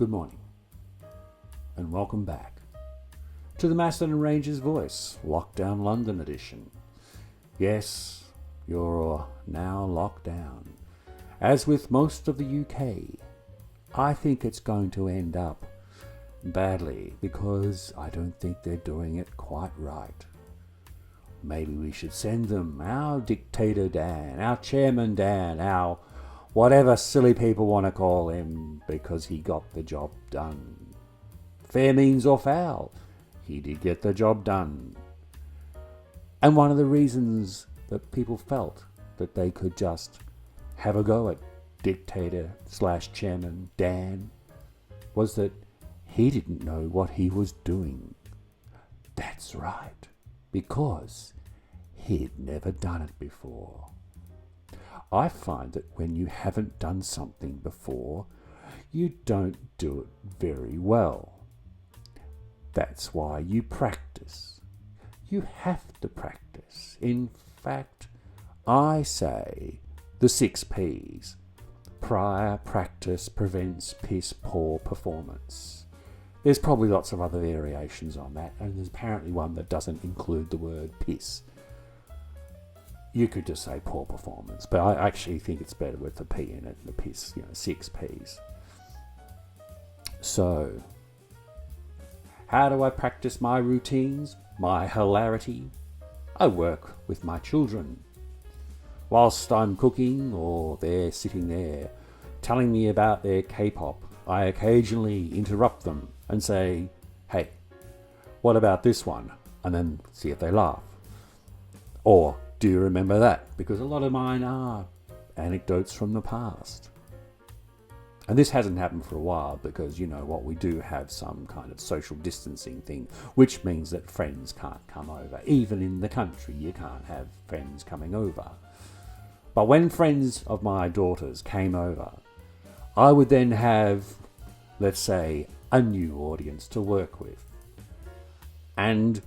Good morning, and welcome back to the Macedon Ranger's Voice, Lockdown London edition. Yes, you're now locked down. As with most of the UK, I think it's going to end up badly because I don't think they're doing it quite right. Maybe we should send them our dictator Dan, our chairman Dan, our whatever silly people want to call him, because he got the job done. Fair means or foul, he did get the job done. And one of the reasons that people felt that they could just have a go at dictator/chairman Dan was that he didn't know what he was doing. That's right, because he'd never done it before. I find that when you haven't done something before, you don't do it very well. That's why you practice. You have to practice. In fact, I say the 6 P's. Prior practice prevents piss poor performance. There's probably lots of other variations on that, and there's apparently one that doesn't include the word piss. You could just say poor performance, but I actually think it's better with the P in it, the piss, 6 P's. So, how do I practice my routines, my hilarity? I work with my children. Whilst I'm cooking or they're sitting there telling me about their K-pop, I occasionally interrupt them and say, hey, what about this one? And then see if they laugh. Or, do you remember that? Because a lot of mine are anecdotes from the past. And this hasn't happened for a while because, we do have some kind of social distancing thing, which means that friends can't come over. Even in the country, you can't have friends coming over. But when friends of my daughters came over, I would then have, let's say, a new audience to work with. And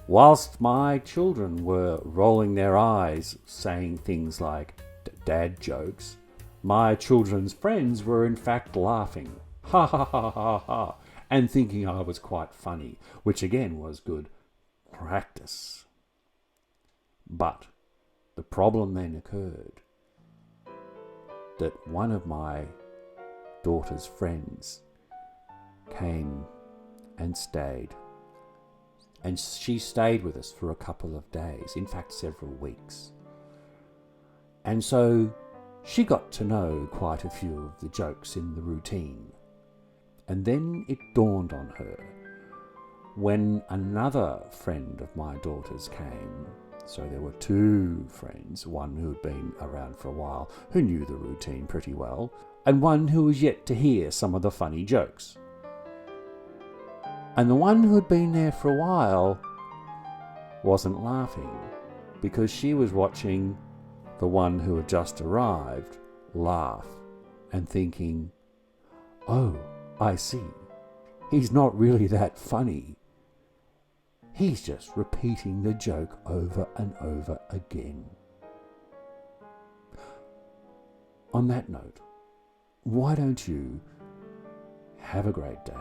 whilst my children were rolling their eyes, saying things like dad jokes, my children's friends were in fact laughing, ha ha ha ha ha, and thinking I was quite funny, which again was good practice. But the problem then occurred that one of my daughter's friends came and stayed. And she stayed with us for a couple of days, in fact several weeks. And so she got to know quite a few of the jokes in the routine. And then it dawned on her when another friend of my daughter's came. So there were 2 friends, one who had been around for a while, who knew the routine pretty well, and one who was yet to hear some of the funny jokes. And the one who had been there for a while wasn't laughing because she was watching the one who had just arrived laugh and thinking, oh, I see. He's not really that funny. He's just repeating the joke over and over again. On that note, why don't you have a great day?